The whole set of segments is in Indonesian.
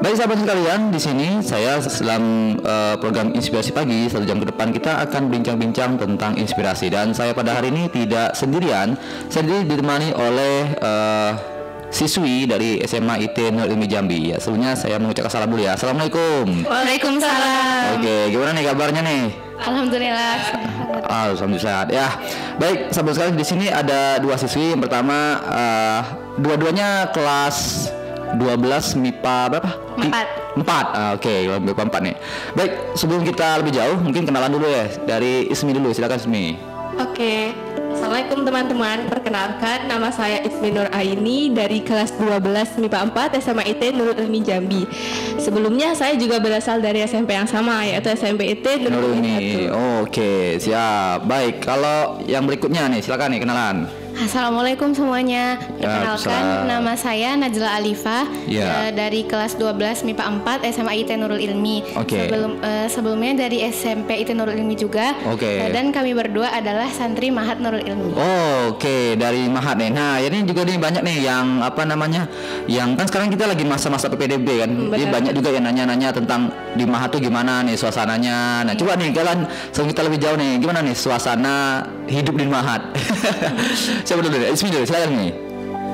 Baik sahabat sekalian, di sini saya dalam program Inspirasi Pagi 1 jam ke depan kita akan bincang-bincang tentang inspirasi, dan saya pada hari ini tidak sendirian. Saya ditemani oleh siswi dari SMA IT Nurul Ilmi Jambi. Ya, sebelumnya saya mengucapkan salam dulu ya. Assalamualaikum. Waalaikumsalam. Oke, gimana nih kabarnya nih? Alhamdulillah. Alhamdulillah sehat ya. Baik, sahabat sekalian, di sini ada dua siswi. Yang pertama dua-duanya kelas 12 MIPA berapa? 4. Oke, MIPA 4 nih. Baik, sebelum kita lebih jauh mungkin kenalan dulu ya. Dari Ismi dulu, silakan Ismi. Oke. Assalamualaikum teman-teman. Perkenalkan, nama saya Ismi Nur Aini dari kelas 12 MIPA 4 SMA IT Nurul Ilmi Jambi. Sebelumnya saya juga berasal dari SMP yang sama, yaitu SMP IT Nurul Ilmi. Oke, siap. Baik, kalau yang berikutnya nih silakan nih kenalan. Assalamualaikum semuanya. Perkenalkan, nama saya Najla Alifa dari kelas 12 MIPA 4 SMA IT Nurul Ilmi. Sebelumnya dari SMP IT Nurul Ilmi juga. Dan kami berdua adalah santri Mahat Nurul Ilmi. Oke, dari Mahat nih. Nah, ini juga nih banyak nih yang yang kan sekarang kita lagi masa-masa PPDB kan. Jadi banyak juga yang nanya-nanya tentang di Mahat tuh gimana nih suasananya. Nah, coba nih kalian sebelum kita lebih jauh nih, gimana nih suasana hidup di Mahat? Siapa dulu? Ismi dulu, silakan nih.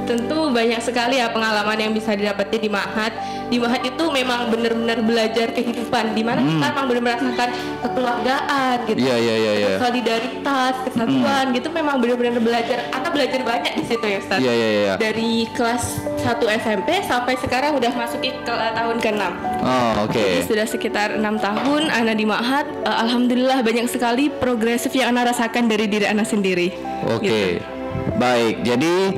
Tentu banyak sekali ya pengalaman yang bisa didapati di Mahat. Di Mahat itu memang benar-benar belajar kehidupan, di mana kita memang benar-benar merasakan kekeluargaan gitu. Solidaritas, kesatuan gitu, memang benar-benar belajar. Ata belajar banyak di situ ya, Ustaz. Dari kelas 1 SMP sampai sekarang udah masuki ke tahun ke-6. Jadi sudah sekitar 6 tahun Ana di Mahat. Alhamdulillah banyak sekali progresif yang Ana rasakan dari diri Ana sendiri. Gitu. Baik, jadi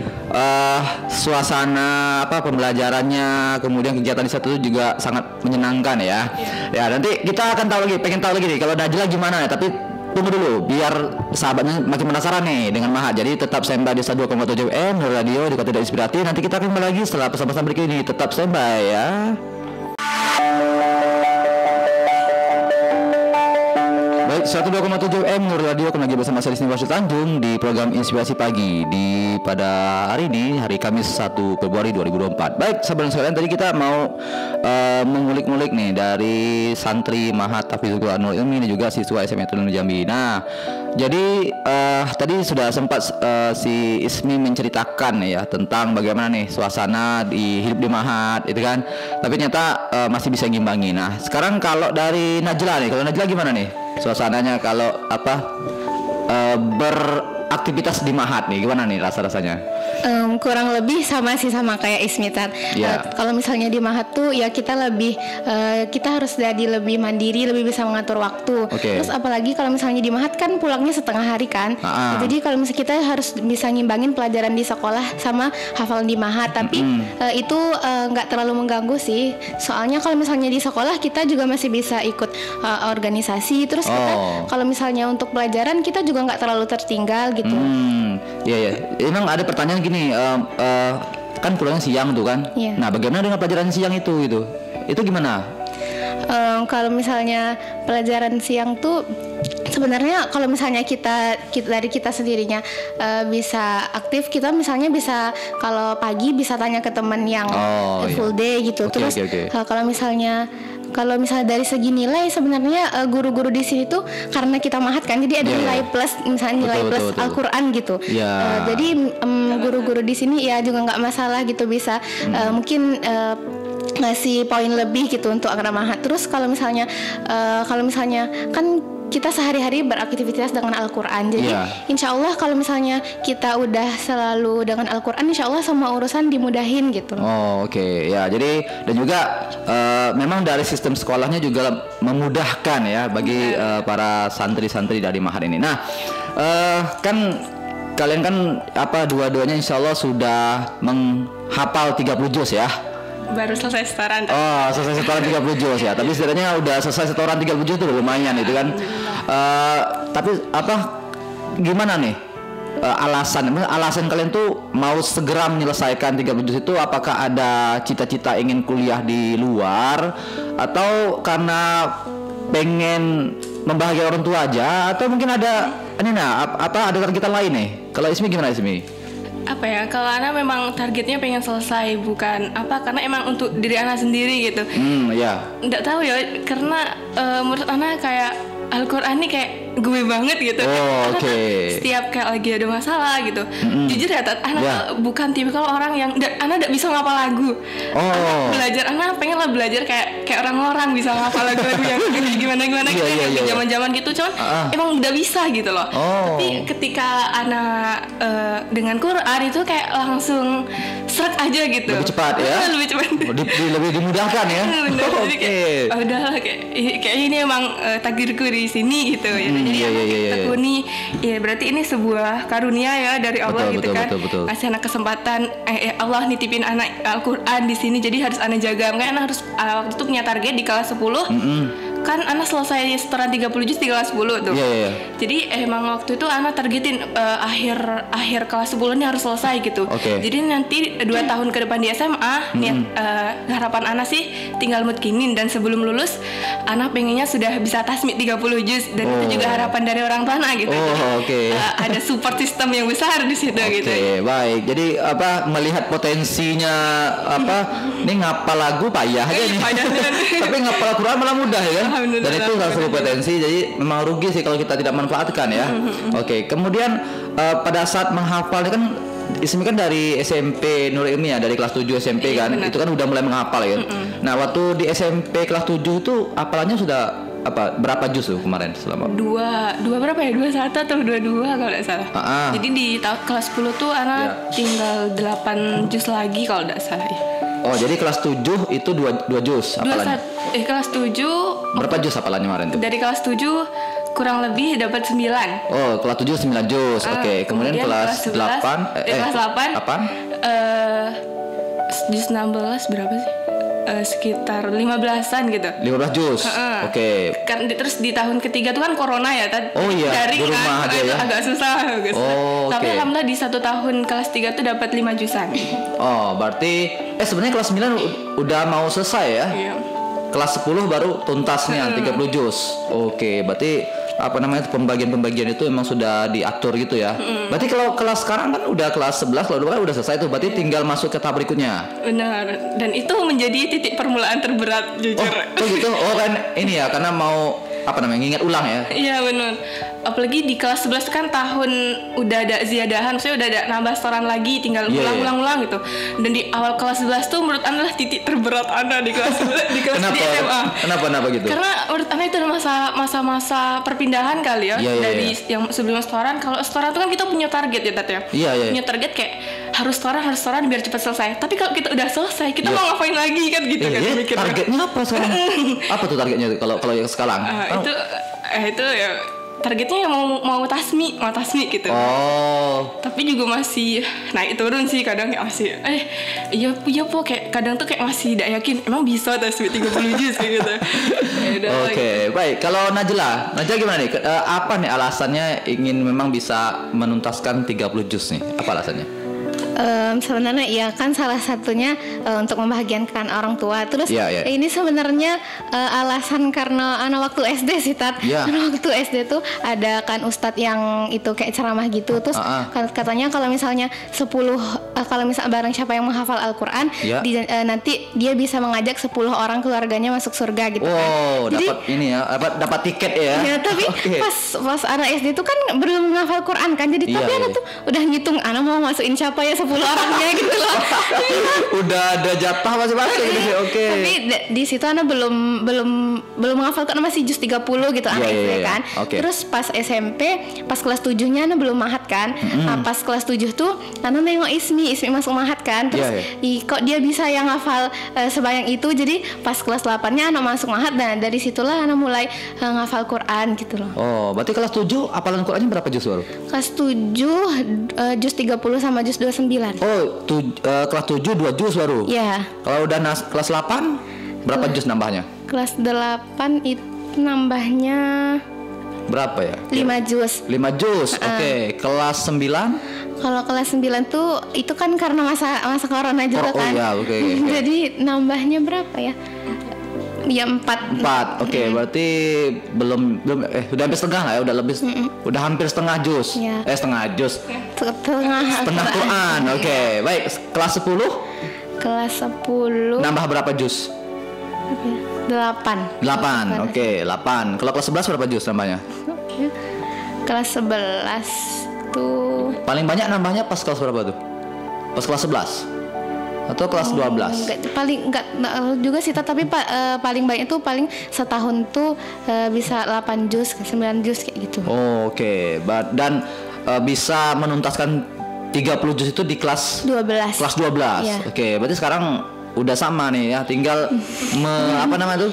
suasana pembelajarannya, kemudian kegiatan di satu juga sangat menyenangkan ya. Ya, nanti kita akan pengen tahu lagi nih kalau Najla gimana ya. Tapi tunggu dulu, biar sahabatnya makin penasaran nih dengan Mahat. Jadi tetap standby di 102,7 FM Nurul Radio di Kota Inspiratif. Nanti kita akan kembali lagi setelah pesan-pesan berikut ini. Tetap standby ya. Baik, 102,7 FM Nurul Radio kembali bersama saya Disni Wasil Tanjung di program Inspirasi Pagi pada hari ini, hari Kamis 1 Februari 2024. Baik, sahabat sekalian, tadi kita mau mengulik-ngulik nih dari santri Mahat Hafizul Quran Nurul Ilmi dan juga siswa SMA Nurul Jambi. Nah, jadi tadi sudah sempat si Ismi menceritakan ya tentang bagaimana nih suasana hidup di Mahat itu kan. Tapi ternyata masih bisa ngimbangi. Nah, sekarang kalau dari Najla nih, kalau Najla gimana nih suasananya kalau beraktivitas di Mahat nih, gimana nih rasa-rasanya? Kurang lebih sama kayak Ismitan. Kalau misalnya di Mahat tuh ya kita harus jadi lebih mandiri, lebih bisa mengatur waktu. Terus apalagi kalau misalnya di Mahat kan pulangnya setengah hari kan. Jadi kalau misalnya kita harus bisa ngimbangin pelajaran di sekolah sama hafalan di Mahat. Tapi itu nggak terlalu mengganggu sih. Soalnya kalau misalnya di sekolah kita juga masih bisa ikut organisasi. Terus kita kalau misalnya untuk pelajaran kita juga nggak terlalu tertinggal gitu. Emang ada pertanyaan gini, kan pulangnya siang tuh kan. Nah, bagaimana dengan pelajaran siang itu gimana? Kalau misalnya pelajaran siang tuh sebenarnya kalau misalnya kita dari kita sendirinya bisa aktif, kita misalnya bisa kalau pagi bisa tanya ke teman yang full day gitu. Kalau misalnya dari segi nilai sebenarnya guru-guru di sini tuh karena kita Mahat kan, jadi ada nilai plus, misalnya nilai plus Al-Quran gitu. Jadi guru-guru di sini ya juga nggak masalah gitu, bisa mungkin ngasih poin lebih gitu untuk anak Mahat. Terus kalau misalnya kan kita sehari-hari beraktivitas dengan Al-Quran. Jadi insya Allah kalau misalnya kita udah selalu dengan Al-Quran, insya Allah semua urusan dimudahin gitu. Ya, jadi dan juga memang dari sistem sekolahnya juga memudahkan ya bagi para santri-santri dari Mahat ini. Nah, kan kalian kan dua-duanya insya Allah sudah menghafal 30 juz ya. Baru selesai setoran. Selesai setoran 30 juz ya. Tapi setidaknya udah selesai setoran 30 juz itu lumayan itu kan. Tapi gimana nih alasan kalian tuh mau segera menyelesaikan 30 juz itu? Apakah ada cita-cita ingin kuliah di luar, atau karena pengen membahagiakan orang tua aja, atau mungkin ada ada target lain nih? Kalau Ismi gimana Ismi? apa ya, kalau Ana memang targetnya pengen selesai, bukan apa, karena emang untuk diri Ana sendiri gitu. Ya. Nggak tahu ya, karena menurut Ana kayak Al-Quran ini kayak gue banget gitu. Setiap kayak lagi ada masalah gitu. Jujur ya, Ana bukan tipikal orang yang Ana tidak bisa ngapal lagu. Ana pengen lah belajar kayak orang-orang bisa ngapal lagu yang gimana gitu, zaman-zaman gitu. Cuman emang udah bisa gitu loh. Tapi ketika Ana dengan Quran itu kayak langsung srek aja gitu. Lebih cepat ya. Lebih cepat. Lebih dimudahkan ya. Jadi kayak udahlah, kayak ini emang takdirku di sini gitu ya. Jadi tekuni ya, berarti ini sebuah karunia ya dari Allah gitu kan. Kasih anak kesempatan, Allah nitipin anak Al-Quran di sini, jadi harus anak jaga. Makanya anak harus waktu itu punya target di kelas 10. Kan anak selesai setoran 30 juz di kelas 10 tuh. Jadi emang waktu itu anak targetin akhir kelas 10 ini harus selesai gitu. Jadi nanti 2 tahun ke depan di SMA harapan anak sih tinggal mutkinin, dan sebelum lulus anak pengennya sudah bisa tasmid 30 juz, dan itu juga harapan dari orang tua anak gitu. Ada support system yang besar di situ gitu. Baik. Jadi melihat potensinya ini ngapal lagu payah aja nih. Tapi ngapal Al-Quran malah mudah ya kan? Dan itu salah satu potensi, jadi memang rugi sih kalau kita tidak manfaatkan ya. Kemudian pada saat menghafal ini kan Ismi kan dari SMP Nur Ilmiah, dari kelas 7 SMP kan, itu kan udah mulai menghafal ya. Nah waktu di SMP kelas 7 itu hafalannya sudah berapa juz tuh kemarin selama? Dua berapa ya? 21 atau 22 kalau tidak salah. Jadi di kelas 10 tuh anak tinggal 8 juz lagi kalau tidak salah ya. Jadi kelas 7 itu 2 juz hafalannya. Kelas 7 berapa juz hafalannya kemarin tuh? Dari kelas 7 kurang lebih dapat 9. Kelas 7 9 juz. Kemudian kelas 8 kelas 8 juz 16 berapa sih? Sekitar 15-an gitu. 15 juz. Kan terus di tahun ketiga tuh kan corona ya, dari rumah aja ya. Agak susah. Tapi alhamdulillah di 1 tahun kelas 3 tuh dapat 5 juzan. Berarti sebenarnya kelas 9 udah mau selesai ya? Iya. Kelas 10 baru tuntasnya 30 juz. Berarti pembagian itu memang sudah diatur gitu ya. Berarti kalau kelas sekarang kan udah kelas 11, kalau udah selesai tuh, berarti tinggal masuk ke tahap berikutnya. Benar. Dan itu menjadi titik permulaan terberat jujur. Gitu. Kan ini ya, karena mau ngingat ulang ya. Iya benar. Apalagi di kelas 11 kan tahun udah ada ziadahan, maksudnya udah ada nambah setoran lagi, tinggal ulang gitu. Dan di awal kelas 11 tuh menurut Ana adalah titik terberat Ana di kelas di SMA. Kenapa gitu? Karena menurut Ana itu adalah masa-masa perpindahan kali ya. Dari yang sebelum setoran. Kalau setoran tuh kan kita punya target ya, Tat ya. Punya target kayak harus setoran biar cepat selesai. Tapi kalau kita udah selesai, kita mau ngapain lagi kan gitu kan mikirnya. Targetnya apa sekarang? Apa tuh targetnya kalau yang sekarang? Itu ya targetnya yang mau tasmi gitu. Tapi juga masih naik turun sih, kadang kayak masih iya po, kayak kadang tuh kayak masih tidak yakin emang bisa tasmi 30 juz gitu. Baik. Kalau Najla gimana nih? Apa nih alasannya ingin memang bisa menuntaskan 30 juz nih? Apa alasannya? Sebenarnya ya kan salah satunya untuk membahagiakan orang tua. Terus ini sebenarnya alasan karena anak waktu SD sih Tat. Anak waktu SD tuh ada kan ustadz yang itu kayak ceramah gitu. Terus katanya kalau misalnya 10 kalau misalnya barang siapa yang menghafal Al-Quran nanti dia bisa mengajak 10 orang keluarganya masuk surga gitu kan. Jadi dapat ini ya, dapat tiket ya. Tapi pas anak SD tuh kan belum menghafal Quran kan. Jadi tapi anak tuh udah ngitung anak mau masukin siapa ya 10 orangnya gitu loh. Udah ada jatah masing-masing gitu. Tapi di situ anak belum menghafal kan, masih juz 30 gitu anak SD kan. Terus pas SMP, pas kelas 7-nya anak belum mahat kan. Pas kelas 7 tuh anak nengok Ismi masuk mahat kan. Terus kok dia bisa yang ngafal sebanyak itu. Jadi pas kelas 8-nya anak masuk mahat, dan dari situlah anak mulai ngafal Quran gitu loh. Berarti kelas 7 hafalan Qurannya berapa juz baru? Kelas 7 juz 30 sama juz 29. Kelas 7 2 juz baru? Iya. Kalau udah kelas 8 berapa juz nambahnya? Kelas 8 itu nambahnya berapa ya? 5 juz. 5 juz. Kelas 9? Kalau kelas 9 tuh itu kan karena masa corona juga kan. Jadi nambahnya berapa ya? Ya 4. Oke, berarti belum udah hampir setengah lah ya, udah hampir setengah juz. Ya. Setengah juz. Setengah Quran. Oke, baik. Kelas 10? Kelas 10. Nambah berapa juz? 8. Oke, 8. Kalau kelas 11 berapa juz nambahnya? Kelas 11 tuh paling banyak nambahnya pas kelas berapa tuh? Pas kelas 11? Atau kelas 12? Enggak juga sih, tapi paling banyak tuh paling setahun tuh bisa 8 juz, 9 juz kayak gitu. Oke. Dan bisa menuntaskan 30 juz itu di kelas 12. Kelas 12. Ya. Oke, berarti sekarang udah sama nih ya, tinggal apa namanya tuh?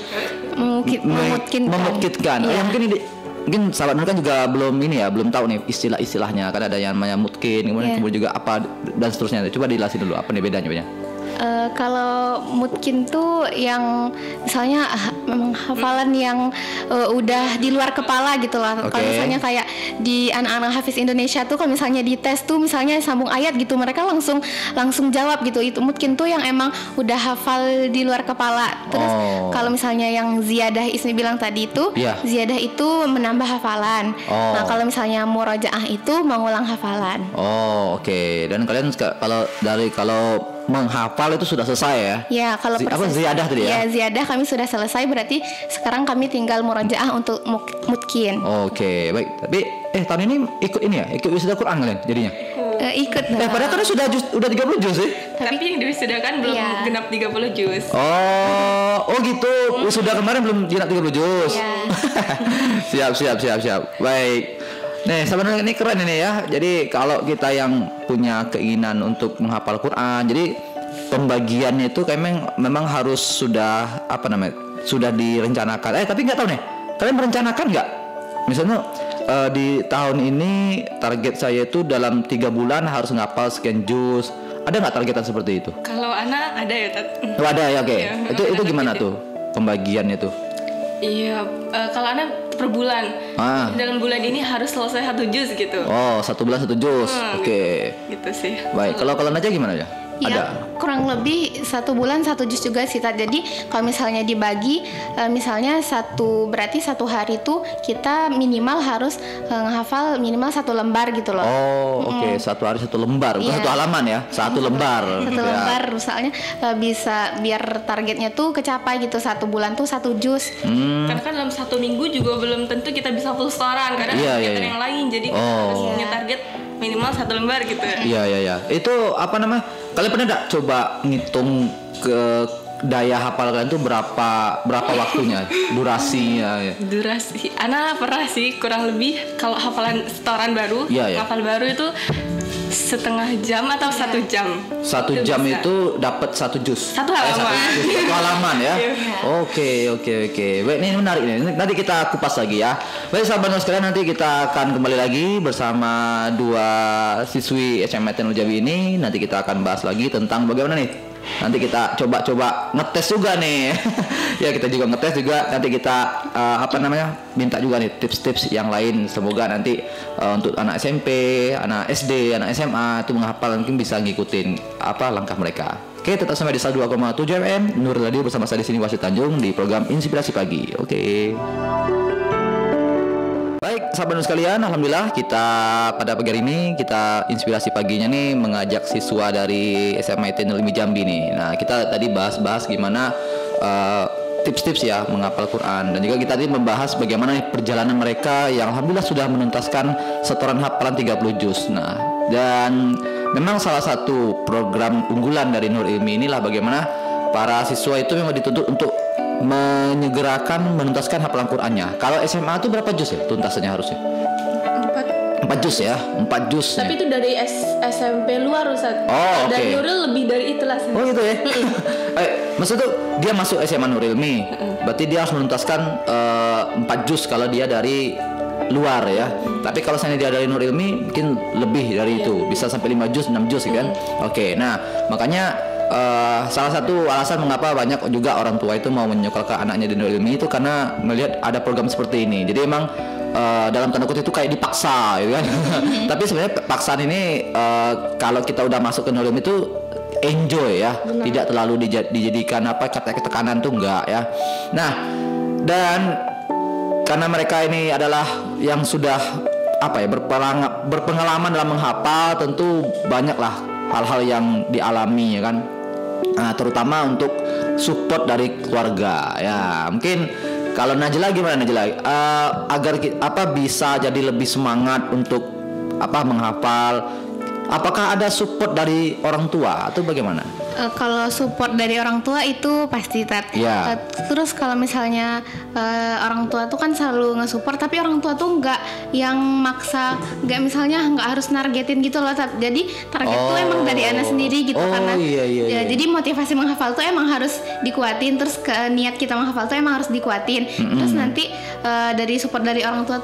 Memungkinkan. Ya. Mungkin sahabat Nur kan juga belum tahu nih istilah-istilahnya, kan ada yang namanya mungkin, kemudian juga apa dan seterusnya. Coba dijelasin dulu apa nih bedanya. Kalau mungkin tuh yang misalnya memang hafalan yang udah di luar kepala gitu lah. Kalau misalnya kayak di anak-anak hafiz Indonesia tuh kalau misalnya di tes tuh misalnya sambung ayat gitu, mereka langsung jawab gitu. Itu mungkin tuh yang emang udah hafal di luar kepala. Terus kalau misalnya yang ziyadah Ismi bilang tadi itu, ziyadah itu menambah hafalan. Nah, kalau misalnya murojaah itu mengulang hafalan. Oke. Dan kalian kalau menghafal itu sudah selesai ya? Ya, kalau ziyadah tadi ya? Ya, ziyadah kami sudah selesai, berarti sekarang kami tinggal murojaah untuk mutkin. Oke, baik. Tapi tahun ini ikut wisuda Quran kalian jadinya? Ikut. Padahal kan udah 30 juz sih. Tapi yang diwisudakan belum genap 30 juz. Oh gitu. Wisuda kemarin belum genap 30 juz. Ya. Siap. Baik. Nih, sebenarnya ini keren ini ya. Jadi kalau kita yang punya keinginan untuk menghafal Quran, jadi pembagiannya itu memang harus sudah direncanakan. Tapi nggak tahu nih, kalian merencanakan nggak? Misalnya di tahun ini target saya itu dalam 3 bulan harus ngapal sekian juz. Ada nggak targetan seperti itu? Kalau anak ada ya, Tat. Ada ya, oke. Itu gimana tuh pembagiannya tuh? Iya, kalau anak per bulan. Dalam bulan ini harus selesai 1 juz gitu. 1 bulan 1 juz. Oke. Gitu sih. Baik, kalau Najah gimana ya? Ya, kurang lebih 1 bulan 1 juz juga sih. Jadi kalau misalnya dibagi, misalnya berarti 1 hari tuh kita minimal harus menghafal minimal 1 lembar gitu loh. Oke. 1 hari 1 lembar, bukan 1 halaman ya, 1 lembar. 1 lembar, misalnya bisa biar targetnya tuh kecapai gitu. 1 bulan tuh 1 juz. Karena kan dalam 1 minggu juga belum tentu kita bisa full setoran, karena kegiatan yang lain. Jadi kita harus punya target minimal 1 lembar gitu. Iya. Itu apa namanya? Kalian pernah enggak coba ngitung ke daya hafal kalian tuh berapa waktunya, durasinya ya? Durasi. Ana pernah sih kurang lebih kalau hafalan setoran baru, hafal baru itu setengah jam atau 1 jam. 1 jam itu dapat 1 juz. 1 halaman. 1 halaman ya. Oke. Baik, ini menarik nih. Nanti kita kupas lagi ya. Baik, sahabat sekalian, nanti kita akan kembali lagi bersama 2 siswi SMA Teknologi Jambi ini. Nanti kita akan bahas lagi tentang bagaimana nih. Nanti kita coba ngetes juga nih. Ya, kita juga ngetes juga. Nanti kita minta juga nih tips-tips yang lain. Semoga nanti untuk anak SMP, anak SD, anak SMA itu menghafal, mungkin bisa ngikutin langkah mereka. Oke, tetap sampai di 102,7 FM Nur Radio bersama saya di sini Wasit Tanjung di program Inspirasi Pagi. Oke. Baik, sahabat sekalian, alhamdulillah kita pada pagi hari ini kita inspirasi paginya nih mengajak siswa dari SMA Teknologi Jambi nih. Nah, kita tadi bahas gimana tips-tips ya menghafal Quran, dan juga kita tadi membahas bagaimana perjalanan mereka yang alhamdulillah sudah menuntaskan setoran hafalan 30 juz. Nah, dan memang salah satu program unggulan dari Nur Ilmi inilah bagaimana para siswa itu memang dituntut untuk menyegerakan menuntaskan hafalan Qurannya. Kalau SMA itu berapa juz ya tuntasannya harusnya? 4 juz ya, 4 juz. Tapi itu dari SMP luar, Ustaz. Dari Nuril lebih dari itu lah. Gitu ya. Maksud tuh dia masuk SMA Nur Ilmi, berarti dia harus menuntaskan 4 juz kalau dia dari luar ya. Tapi kalau misalnya dia dari Nur Ilmi mungkin lebih dari itu, bisa sampai 5 juz, 6 juz kan. Nah makanya salah satu alasan mengapa banyak juga orang tua itu mau menyekolahkan anaknya di Nur Ilmi itu karena melihat ada program seperti ini. Jadi emang dalam tanda kutip itu kayak dipaksa gitu kan. Tapi sebenarnya paksaan ini kalau kita udah masuk ke Nur Ilmi itu enjoy ya. Benar. Tidak terlalu dijadikan kata tekanan tuh enggak ya. Nah, dan karena mereka ini adalah yang sudah berpengalaman dalam menghafal, tentu banyaklah hal-hal yang dialami, ya kan. Nah, terutama untuk support dari keluarga. Ya, mungkin kalau Najla gimana Najla? Agar bisa jadi lebih semangat untuk menghafal. Apakah ada support dari orang tua atau bagaimana? Kalau support dari orang tua itu pasti terus kalau misalnya orang tua tuh kan selalu nge-support, tapi orang tua tuh nggak yang maksa, nggak misalnya nggak harus nargetin gitu loh. Jadi target tuh emang dari anak sendiri gitu, karena jadi motivasi menghafal tuh emang harus dikuatin, terus niat kita menghafal tuh emang harus dikuatin. Terus nanti dari support dari orang tua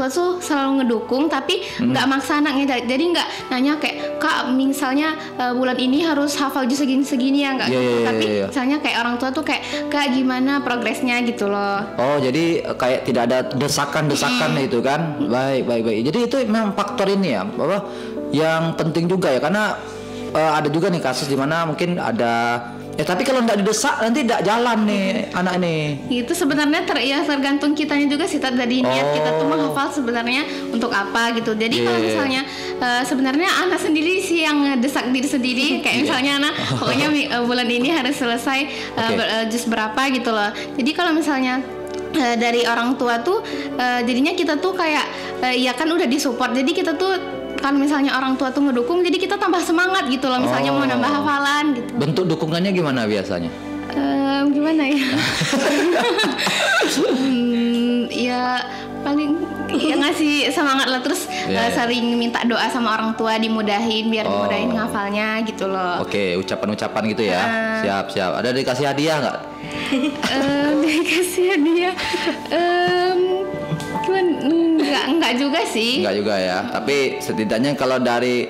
tuh selalu ngedukung, tapi nggak maksa anaknya. Jadi nggak nanya kayak, Kak misalnya bulan ini harus hafal juz segini ya, enggak tapi misalnya kayak orang tua tuh kayak, Kak gimana progresnya gitu loh. Oh, jadi kayak tidak ada desakan itu kan. Baik. Jadi itu memang faktor ini ya, bahwa yang penting juga ya, karena ada juga nih kasus di mana mungkin ada tapi kalau tidak didesak nanti tidak jalan nih anak nih. Itu sebenarnya tergantung kitanya juga sih, dari niat kita tuh menghafal sebenarnya untuk apa gitu. Jadi kalau misalnya sebenarnya anak sendiri sih yang desak diri sendiri, kayak misalnya anak pokoknya bulan ini harus selesai juz berapa gitu loh. Jadi kalau misalnya dari orang tua tuh jadinya kita tuh kayak ya kan udah disupport, jadi kita tuh kan misalnya orang tua tuh ngedukung, jadi kita tambah semangat gitu loh, misalnya mau nambah hafalan gitu. Bentuk dukungannya gimana biasanya? Gimana ya? Ya paling ya ngasih semangat lah, terus sering minta doa sama orang tua dimudahin, biar dimudahin ngafalnya gitu loh. Oke, ucapan-ucapan gitu ya. Siap. Ada dikasih hadiah nggak? Dikasih hadiah enggak juga sih. Enggak juga ya. Tapi setidaknya kalau dari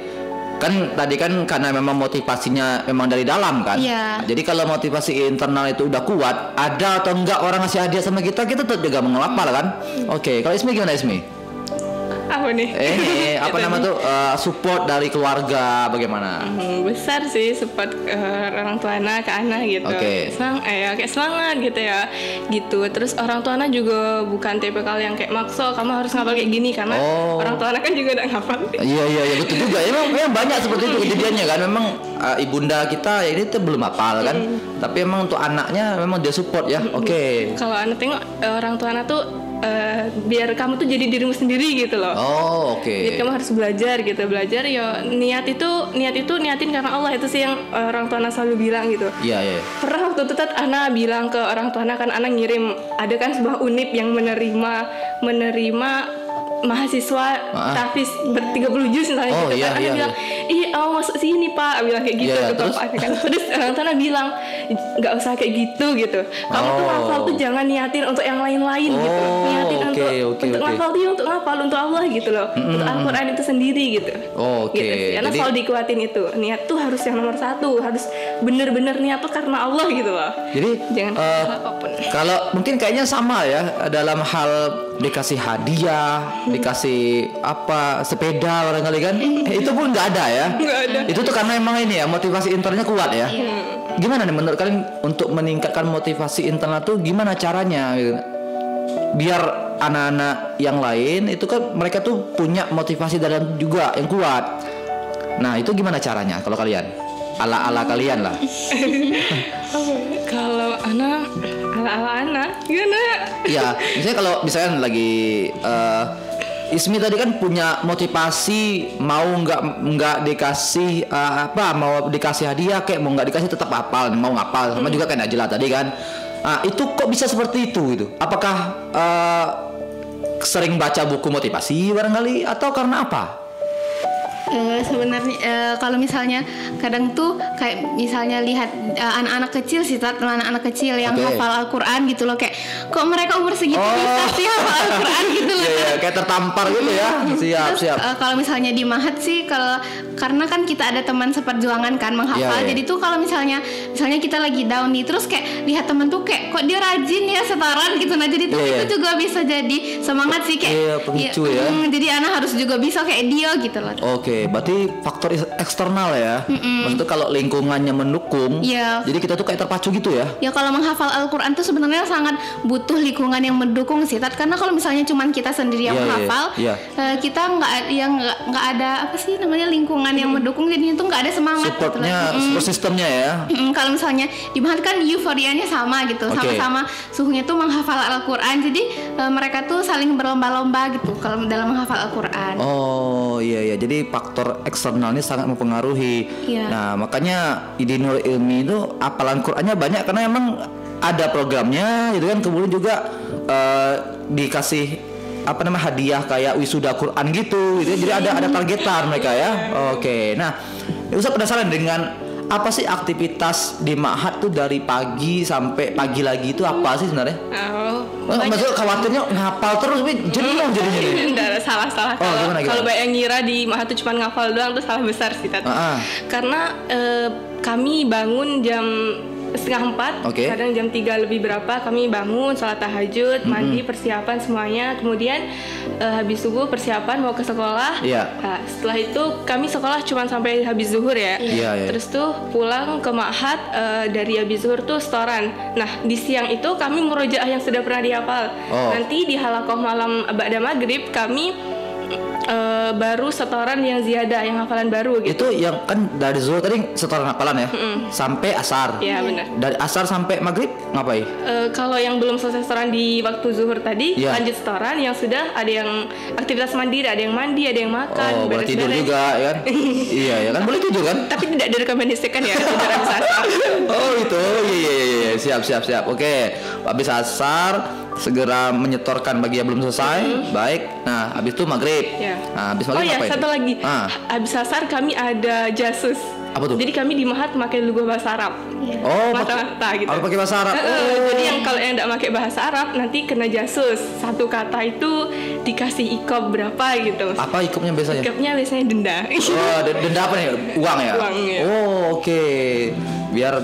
tadi kan karena memang motivasinya memang dari dalam kan. Jadi kalau motivasi internal itu udah kuat, ada atau enggak orang ngasih hadiah sama kita tetap juga mengelapar kan. Oke, kalau Ismi gimana Ismi? Apa nih? Support dari keluarga bagaimana? Besar sih support orang tua anak ke anak gitu. Kayak semangat gitu ya. Gitu. Terus orang tua anak juga bukan tipikal yang kayak maksa kamu harus ngapal kayak gini, karena orang tua anak kan juga udah ngapal. Iya betul juga. Memang banyak seperti itu kejadiannya kan. Memang ibunda kita ini tuh belum hafal kan. Tapi memang untuk anaknya memang dia support ya. Kalau anak tengok orang tua anak tuh biar kamu tuh jadi dirimu sendiri gitu loh. Jadi kamu harus belajar ya. Niatin karena Allah, itu sih yang orang tua anak selalu bilang gitu. Pernah waktu itu anak bilang ke orang tua anak, kan anak ngirim, ada kan sebuah unip yang menerima mahasiswa tahfiz 30 juz misalnya gitu kan. Anak bilang, masuk sini Pak, bilang kayak gitu ke bapak kan. Terus orang tua bilang, nggak usah kayak gitu. Kamu tuh hafal tuh jangan niatin untuk yang lain-lain gitu. Niatin untuk ngafal dia, untuk ngafal untuk Allah gitu loh. Untuk Al-Quran itu sendiri gitu. Gitu. Karena selalu dikuatin itu. Niat tuh harus yang nomor satu, harus bener-bener niat tuh karena Allah gitu loh. Jadi jangan apapun. Kalau mungkin kayaknya sama ya dalam hal dikasih hadiah, dikasih sepeda barangkali kan, itu pun nggak ada ya. Nggak ada. Itu tuh karena emang ini ya, motivasi internalnya kuat ya. Gimana nih menurut kalian untuk meningkatkan motivasi internal tuh gimana caranya gitu? Biar anak-anak yang lain itu kan mereka tuh punya motivasi dalam juga yang kuat. Nah itu gimana caranya kalau kalian? Ala kalian lah. Kalau ala gimana? Ya, misalnya lagi Ismi tadi kan punya motivasi, mau nggak dikasih mau dikasih hadiah kayak mau nggak dikasih tetap hafal, mau ngapal sama juga kayak Najla tadi kan. Itu kok bisa seperti itu gitu? Apakah sering baca buku motivasi barangkali atau karena apa? Sebenarnya kalau misalnya kadang tuh kayak misalnya lihat anak-anak kecil sih, anak-anak kecil yang hafal Al-Quran gitu loh, kayak kok mereka umur segitu bisa sih hafal Al-Quran gitu loh. Kayak tertampar gitu ya. Siap. Kalau misalnya di Mahat sih, karena kan kita ada teman seperjuangan kan menghafal. Jadi tuh kalau misalnya kita lagi down nih, terus kayak lihat teman tuh kayak kok dia rajin ya setoran gitu. Nah jadi tuh itu juga bisa jadi semangat sih kayak. Pemicu ya. Jadi anak harus juga bisa kayak dia gitu loh. berarti faktor eksternal ya. Maksudnya kalau lingkungannya mendukung, jadi kita tuh kayak terpacu gitu ya. Ya kalau menghafal Al-Quran tuh sebenarnya sangat butuh lingkungan yang mendukung sih, karena kalau misalnya cuman kita sendiri yang menghafal, kita nggak ada apa sih namanya lingkungan yang mendukung, jadi itu nggak ada semangat. Supportnya, support sistemnya ya. Kalau misalnya di Mahat kan euforianya sama gitu, sama-sama suhunya tuh menghafal Al-Quran, jadi mereka tuh saling berlomba-lomba gitu kalau dalam menghafal Al-Quran. Oh iya, jadi faktor eksternal ini sangat mempengaruhi. Nah makanya di Nurul Ilmi itu hafalan Qurannya banyak karena emang ada programnya gitu kan, kemudian juga dikasih hadiah kayak wisuda Quran gitu ya. Jadi ada targetan mereka ya. Oke. Nah, Ustaz penasaran dengan apa sih aktivitas di Ma'had tuh dari pagi sampai pagi lagi itu apa sih sebenarnya? Maksudnya khawatirnya ngapal terus, jenuh jadinya. Salah. Kalau banyak yang ngira di Ma'had tuh cuma ngapal doang, tuh salah besar sih Tat. Karena kami bangun jam 3:30, kadang jam 3 lebih berapa kami bangun, sholat tahajud, mandi, persiapan semuanya, kemudian habis subuh persiapan mau ke sekolah. Nah, setelah itu kami sekolah cuma sampai habis zuhur ya. Terus tuh pulang ke Ma'had, dari habis zuhur tuh setoran. Nah di siang itu kami murojaah yang sudah pernah dihafal. Nanti di halakoh malam ba'da maghrib kami baru setoran yang ziyadah, yang hafalan baru gitu. Itu yang kan dari zuhur tadi setoran hafalan ya, sampai asar. Iya benar. Dari asar sampai maghrib ngapain? Kalau yang belum selesai setoran di waktu zuhur tadi, lanjut setoran. Yang sudah ada yang aktivitas mandiri, ada yang mandi, ada yang makan. Boleh tidur juga ya kan? Iya ya kan, boleh tidur kan? Tapi tidak direkomendasikan ya tidur habis asar. Itu iya. Siap. Oke, habis asar segera menyetorkan bagi yang belum selesai. Baik. Nah, habis itu maghrib. Nah, habis maghrib apa itu? Satu lagi. Habis asar kami ada jasus. Apa tuh? Jadi kami di Ma'had pakai lugu bahasa Arab. Mata-mata gitu. Harus pakai bahasa Arab. Jadi yang kalau yang enggak pakai bahasa Arab nanti kena jasus. Satu kata itu dikasih ikob berapa gitu. Apa ikopnya biasanya? Ikopnya biasanya denda. Denda apa nih? Uang ya? Uang ya. Oke. Biar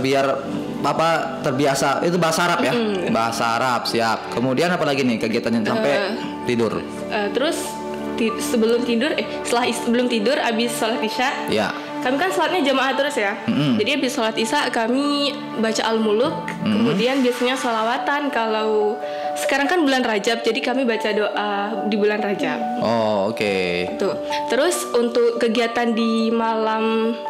Bapak terbiasa itu bahasa Arab ya. Bahasa Arab, siap. Kemudian apa lagi nih kegiatannya sampai tidur? Terus sebelum tidur abis sholat isya. Kami kan sholatnya jamaah terus ya. Jadi habis sholat isya kami baca Al-Muluk, kemudian biasanya sholawatan. Kalau sekarang kan bulan Rajab, jadi kami baca doa di bulan Rajab. Tuh. Terus untuk kegiatan di malam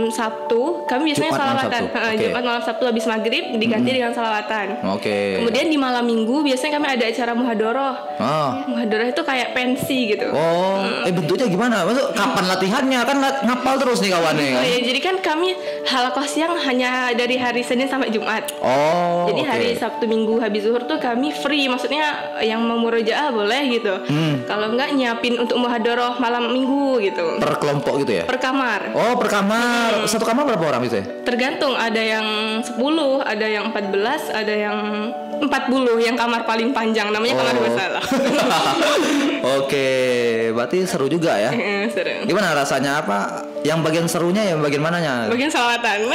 Sabtu kami biasanya salawatan. Jumat malam Sabtu habis maghrib diganti dengan salawatan. Kemudian di malam Minggu biasanya kami ada acara muhadoroh. Muhadoroh itu kayak pensi gitu. Bentuknya gimana? Maksud kapan latihannya? Kan ngapal terus nih kawannya kan? Jadi kan kami halakoh siang hanya dari hari Senin sampai Jumat. Jadi hari Sabtu Minggu habis zuhur tuh kami free, maksudnya yang mau murojaah boleh gitu. Kalau enggak nyiapin untuk muhadoroh malam Minggu gitu. Per kelompok gitu ya? Per kamar. Per kamar. Satu kamar berapa orang itu ya? Tergantung, ada yang 10, ada yang 14, ada yang 40 yang kamar paling panjang, namanya kamar bersalah. Berarti seru juga ya? Seru. Gimana rasanya? Apa? Yang bagian serunya ya bagian mananya? Bagian salawatan.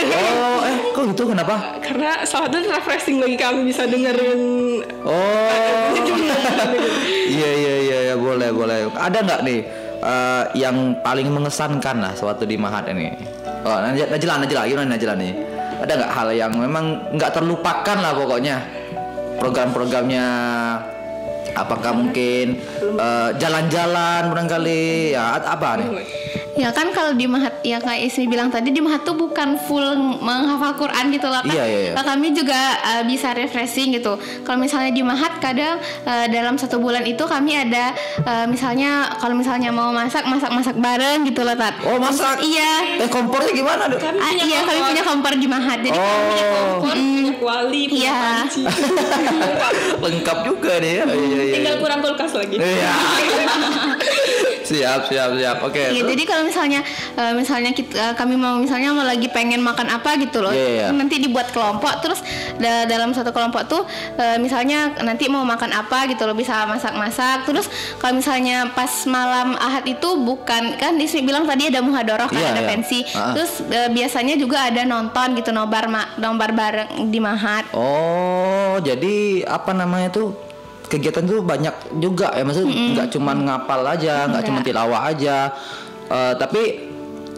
Kok gitu? Kenapa? Karena salawatan refreshing bagi kami, bisa dengerin. Iya, boleh. Ada nggak nih yang paling mengesankan lah suatu di Ma'had ini? Najlah gimana Najlah nih? Ada nggak hal yang memang nggak terlupakan lah pokoknya program-programnya? Apakah mungkin jalan-jalan barangkali ya apa nih? Ya kan kalau di Ma'had ya kayak Ismi bilang tadi, di Ma'had tuh bukan full menghafal Quran gitu loh kan. Nah, kami juga bisa refreshing gitu. Kalau misalnya di Ma'had kadang dalam 1 bulan itu kami ada misalnya kalau misalnya mau masak bareng gitu loh Tat. Masak? Iya. Kompornya gimana dong? Kami punya kompor di Ma'had. Jadi kami punya kompor, punya kuali, punya panci. Lengkap juga nih ya. Tinggal kurang kulkas lagi. Siap. Oke. Jadi kalau misalnya kami mau lagi pengen makan apa gitu loh. Nanti dibuat kelompok, terus dalam satu kelompok tuh misalnya nanti mau makan apa gitu loh, bisa masak. Terus kalau misalnya pas malam Ahad itu bukan kan Ismi bilang tadi ada muhadoroh kan, ada pensi. Terus biasanya juga ada nonton gitu, nobar bareng di Ma'had. Jadi apa namanya tuh? Kegiatan tuh banyak juga ya, maksudnya nggak cuma ngapal aja, nggak cuma tilawah aja, Tapi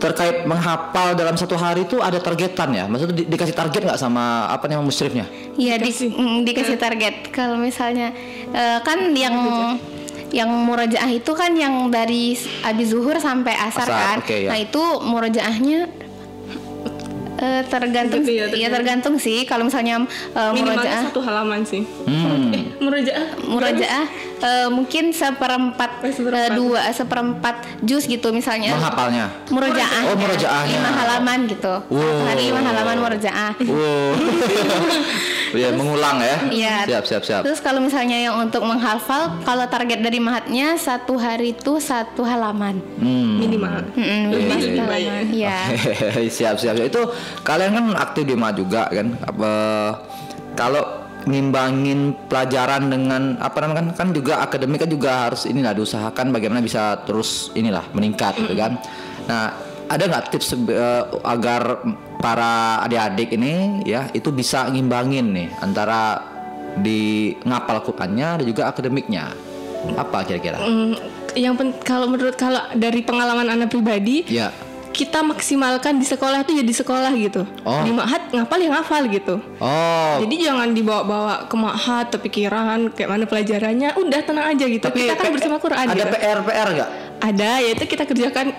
terkait menghafal dalam satu hari itu ada targetan ya? Maksudnya dikasih target nggak sama apa namanya musyrifnya? Iya, dikasih target. Kalau misalnya kan yang murojaah itu kan yang dari abis zuhur sampai asar kan. Okay, Nah itu murojaahnya tergantung tergantung sih. Kalau misalnya minimalnya 1 halaman sih. Murojaah mungkin seperempat juz gitu misalnya. Menghafalnya. Murojaah. Oh, murojaahnya. 5 halaman gitu. Hari 5 halaman murojaah. Ya, mengulang ya. Iya. Siap. Terus kalau misalnya yang untuk menghafal, kalau target dari mahatnya 1 hari itu 1 halaman. Minimal. Iya. Siap. Itu kalian kan aktif di mahat juga kan? Kalau ngimbangin pelajaran dengan apa namanya kan juga akademik kan juga harus diusahakan bagaimana bisa terus meningkat gitu kan. Nah, ada nggak tips agar para adik-adik ini ya itu bisa ngimbangin nih antara di ngapal Qurannya dan juga akademiknya? Apa kira-kira? Kalau dari pengalaman anak pribadi, ya. Kita maksimalkan di sekolah tuh ya di sekolah gitu. Di mahat ngapal ya ngafal gitu. Jadi jangan dibawa-bawa ke mahat kepikiran kayak mana pelajarannya. Udah tenang aja gitu. Tapi kita kan bersama Quran. Ada gitu. PR nggak? Ada, yaitu kita kerjakan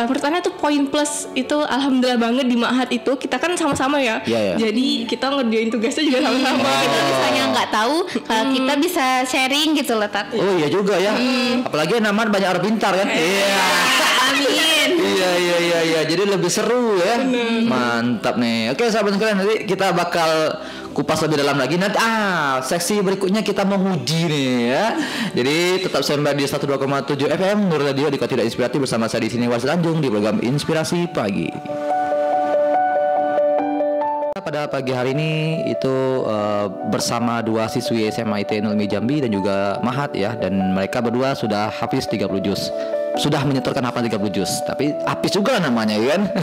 pertama itu poin plus itu alhamdulillah banget di mahat itu kita kan sama-sama ya. Jadi kita ngerjain tugasnya juga sama-sama. Kita misalnya nggak tahu, kita bisa sharing gitu loh, Tat. Oh iya juga ya. Apalagi namanya banyak orang pintar kan. Iya. Amin. Iya. Jadi lebih seru ya. Mantap nih. Oke, sahabat sekalian, nanti kita bakal kupas lebih dalam lagi. Nanti seksi berikutnya kita mau uji nih ya. Jadi tetap standby di 102,7 FM Nur Radio di Kota Inspiratif bersama saya di sini Wasil Tanjung di program Inspirasi Pagi. Pada pagi hari ini itu bersama 2 siswi SMA ITN Ilmi Jambi dan juga Mahat ya, dan mereka berdua sudah hafiz 30 juz. Sudah menyetorkan hafalan 30 juz, tapi habis juga namanya ya kan.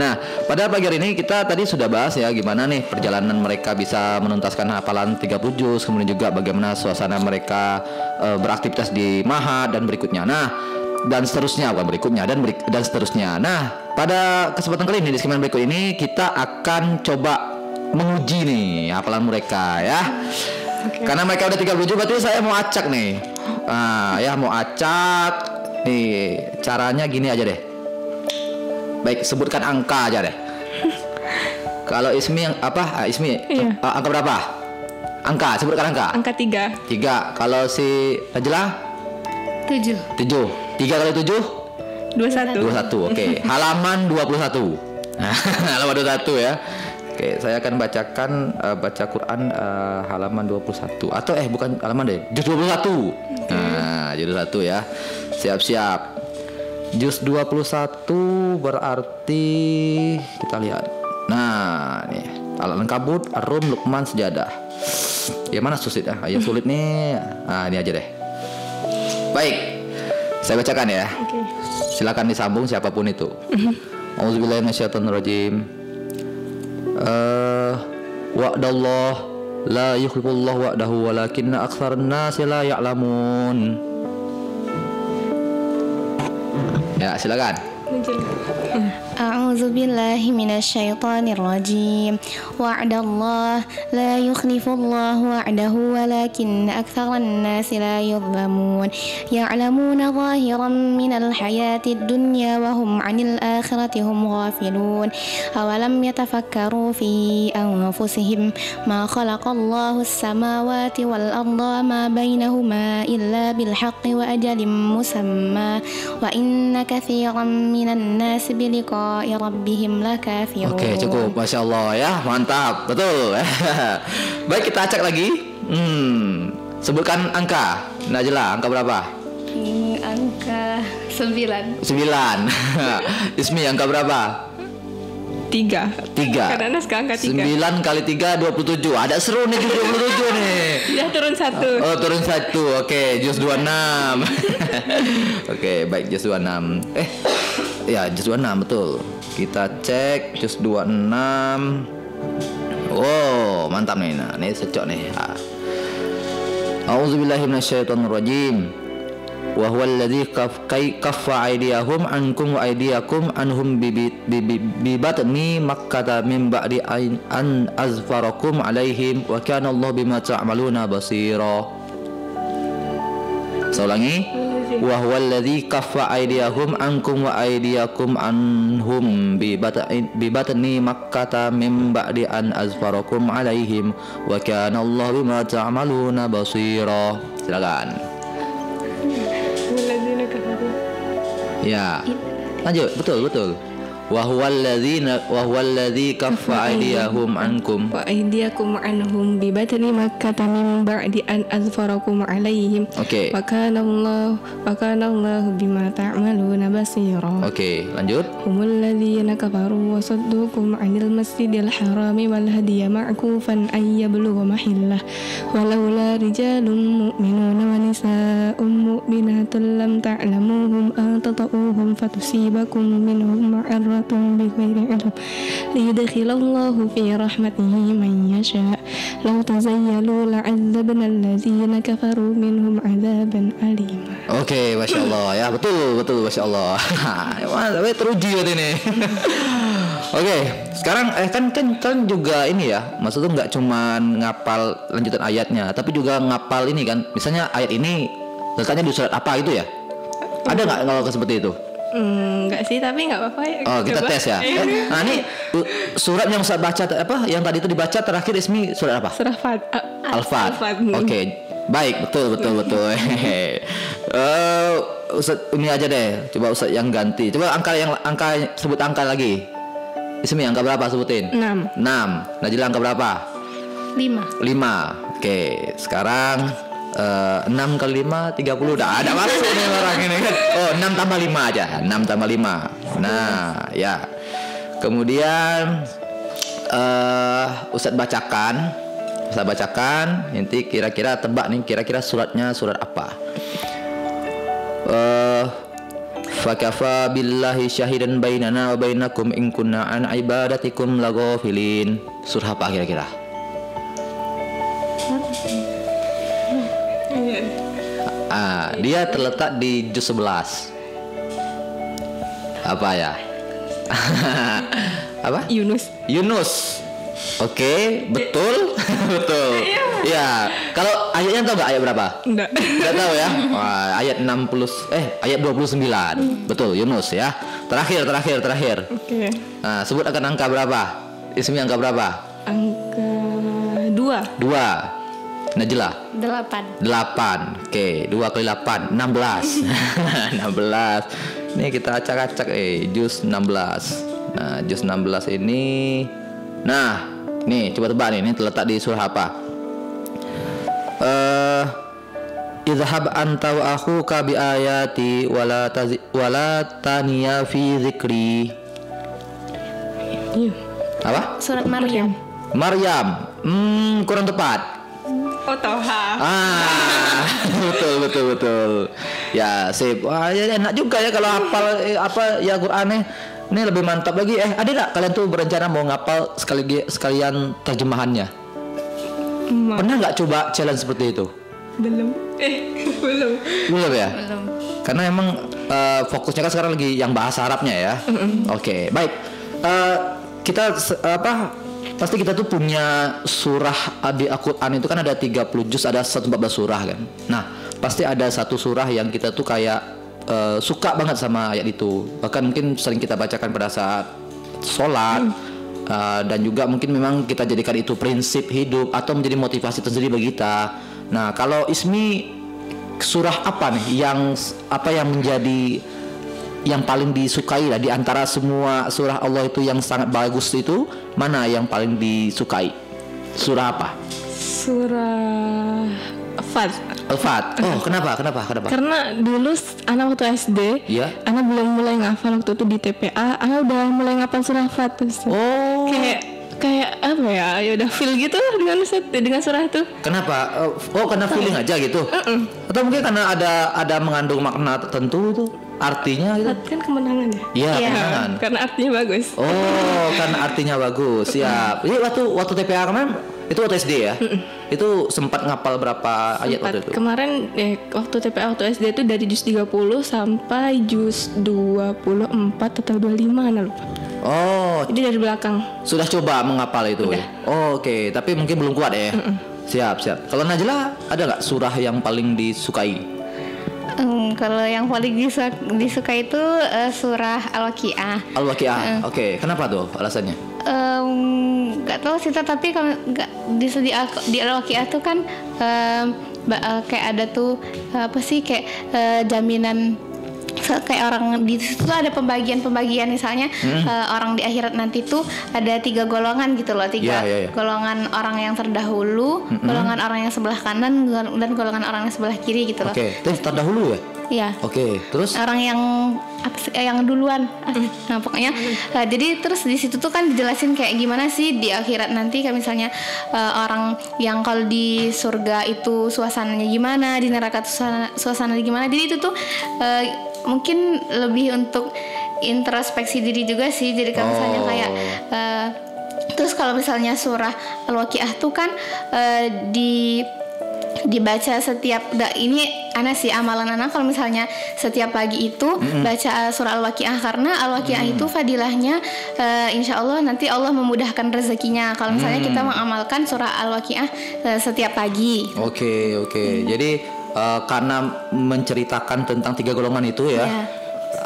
Nah, pada pagi hari ini kita tadi sudah bahas ya gimana nih perjalanan mereka bisa menuntaskan hafalan 30 juz, kemudian juga bagaimana suasana mereka beraktivitas di mahat dan berikutnya. Nah, dan seterusnya, bukan berikutnya dan seterusnya. Nah, pada kesempatan kali ini di segmen berikut ini kita akan coba menguji nih hafalan mereka ya. Karena mereka udah 30 juz, berarti saya mau acak nih. Mau acak. Nih, caranya gini aja deh. Baik, sebutkan angka aja deh. Kalau Ismi yang apa? Ismi, angka berapa? Sebutkan angka. Angka 3. 3. Kalau si Najla? 7. 3 kali 7? 21. Oke. Halaman 21. Halaman 21 ya. Oke, saya akan baca Quran halaman 21 atau bukan halaman deh, juz 21. Nah, juz 21 ya. Siap. Juz 21 berarti kita lihat. Nah, nih. Al-Ankabut, Ar-Rum, Luqman, Sejadah. Ya mana sulit ya? Ayat sulit nih. Nah, ini aja deh. Baik. Saya bacakan ya. Silakan disambung siapapun itu. Auzubillahi minasyaitonirrajim. Wa'dallah la yukhlifullahu wa'dahu walakinna aktsaran nasi la ya'lamun. Ya, silakan. أعوذ بالله من الشيطان الرجيم وعد الله لا يخلف الله وعده ولكن أكثر الناس لا يظلمون يعلمون ظاهرا من الحياة الدنيا وهم عن الآخرة هم غافلون أولم يتفكروا في أنفسهم ما خلق الله السماوات والأرض وما بينهما إلا بالحق وأجل مسمى وإن كثيرا من الناس بلقاء Rabbihim lakafirun. Oke, cukup. Masya Allah ya, mantap. Betul. Baik, kita acak lagi. Sebutkan angka. Najla, angka berapa? Angka 9. Ismi, angka berapa? 3. Karena naskah angka 3. 9 kali 3 27. Ada seru nih juz 27 nih. Ya turun 1. Turun 1. Oke, juz 26. Oke, baik, juz 26. Ya, juz 26 betul. Kita cek juz 26. Oh, mantap nih. Nah, ini secok nih. A'udzubillahi minasyaitonirrajim. wa huwallazi kaffa aydiyahum ankum wa aydiyakum anhum bi batni makkah min ba'di an azfarakum alaihim wa kana Allah bima ta'maluna basira. Saya ulangi, wa huwallazi kaffa aydiyahum ankum wa aydiyakum anhum bi batni makkah min ba'di an azfarakum alaihim wa kana Allah bima ta'maluna basira. Silakan. Ya, lanjut, betul. Wa huwallazi kaffa aydiyahum ankum wa aydiyakum anhum bi batni makkah min ba'di an azfarakum alaihim. Oke. Wa kana Allah bima ta'maluna basira. Oke, lanjut. Humul ladzina kafaru wa saddukum 'anil masjidil harami wal hadiya ma'kufan ay yablugha mahillah walaula rijalun mu'minuna wa nisaa'un mu'minatun lam ta'lamuhum an tata'uhum fatusibakum minhum ma'arratun bighairi 'ilm liyudkhilallahu fi rahmatihi man yasha' law tazayyalu la'adzabna alladzina kafaru minhum 'adzaban alima. Oke, Masya Allah ya, betul Masya Allah. Wah, teruji ini. Oke, sekarang kan juga ini ya, maksudnya nggak cuma ngapal lanjutan ayatnya, tapi juga ngapal ini kan. Misalnya ayat ini letaknya di surat apa itu ya? Ada nggak kalau seperti itu? Enggak sih, tapi nggak apa-apa ya. Oh, kita tes ya. Nah, ini surat yang saya baca apa? Yang tadi itu dibaca terakhir Ismi surat apa? Surah Al-Fat. Oke, baik, betul. Ustaz ini aja deh. Coba Ustaz yang ganti. Coba sebut angka lagi. Ismi angka berapa sebutin? 6. Najila angka berapa? 5. Oke, sekarang 6 kali 5 30 udah ada masuk nih orang ini kan. Oh, 6 tambah 5 aja. 6 tambah 5. Nah, ya. Kemudian Ustaz bacakan, nanti kira-kira tebak nih kira-kira suratnya surat apa. Fakafa billahi syahidan bainana wa bainakum in kunna an ibadatikum laghafilin. Surah apa kira-kira? Dia terletak di juz 11. Apa ya? Apa? Yunus. Oke, betul. Ya, kalau ayatnya tahu nggak ayat berapa? Enggak tahu ya. Wah, ayat 29. Betul, Yunus ya. Terakhir. Oke. Nah, sebut akan angka berapa? Ismi angka berapa? Angka 2. Najla 8. Oke, 2 kali 8 16. 16. Ini kita acak-acak juz 16. Nah, juz 16 ini. Nah, nih coba tebak nih, ini terletak di surah apa? Idhab anta wa akhuka bi ayati wala taniya fi dzikri. Apa? Surat Maryam. Kurang tepat. Oh, Toha. Betul. Ya, sip. Wah, ya enak juga ya kalau hafal apa ya Qur'annya. Ini lebih mantap lagi. Ada enggak kalian tuh berencana mau ngapal sekalian terjemahannya? Pernah nggak coba challenge seperti itu? Belum ya? Belum. Karena emang fokusnya kan sekarang lagi yang bahasa Arabnya ya. Oke, baik. Kita pasti kita tuh punya surah di Al-Quran itu kan ada 30 juz, ada 114 surah kan. Nah, pasti ada satu surah yang kita tuh kayak suka banget sama ayat itu. Bahkan mungkin sering kita bacakan pada saat sholat. Dan juga mungkin memang kita jadikan itu prinsip hidup atau menjadi motivasi tersendiri bagi kita. Nah, kalau Ismi, surah apa nih yang menjadi yang paling disukai lah di antara semua surah Allah itu yang sangat bagus itu, mana yang paling disukai? Surah apa? Surah Al-Fat. Oh, kenapa? Karena dulu anak waktu SD, anak belum mulai ngafal waktu itu di TPA, anak udah mulai ngafal surah Al-Fat. Oh. Kayak apa ya? Ya udah feel gitu dengan surah itu. Kenapa? Karena feeling aja gitu. Atau mungkin karena ada mengandung makna tertentu itu? Artinya gitu. Kan kemenangan ya? Iya, kemenangan. Karena artinya bagus. Oh, karena artinya bagus. Siap. Jadi waktu TPA kemarin Itu waktu SD ya? Itu sempat ngapal berapa ayat waktu itu? Kemarin waktu TPA waktu SD itu dari juz 30 sampai juz 24 atau 25 nah lupa. Oh. Jadi dari belakang. Sudah coba menghafal itu ya? Oh, oke. Tapi mungkin belum kuat ya? Siap. Kalau Najla ada nggak surah yang paling disukai? Kalau yang paling disukai itu surah Al-Waqiah. Al-Waqiah. Oke. Kenapa tuh alasannya? Gak tahu sih, tapi kalau nggak di Al-Waqiah tuh kan kayak ada tuh apa sih kayak jaminan, kayak orang di situ ada pembagian misalnya orang di akhirat nanti tuh ada 3 golongan gitu loh, 3 golongan orang yang terdahulu, golongan orang yang sebelah kanan dan golongan orang yang sebelah kiri gitu loh. Oke, terus terdahulu ya? Iya. Oke, terus orang yang duluan. Nah, pokoknya jadi terus di situ tuh kan dijelasin kayak gimana sih di akhirat nanti, kayak misalnya orang yang kalau di surga itu suasananya gimana, di neraka suasananya gimana. Jadi itu tuh mungkin lebih untuk introspeksi diri juga sih. Jadi kalau misalnya kayak terus kalau misalnya surah Al-Waqiah tuh kan dibaca setiap ini sih amalan anak kalau misalnya setiap pagi itu baca surah Al-Waqiah, karena Al-Waqiah itu fadilahnya insya Allah nanti Allah memudahkan rezekinya kalau misalnya kita mengamalkan surah Al-Waqiah setiap pagi. Oke. Jadi karena menceritakan tentang 3 golongan itu ya,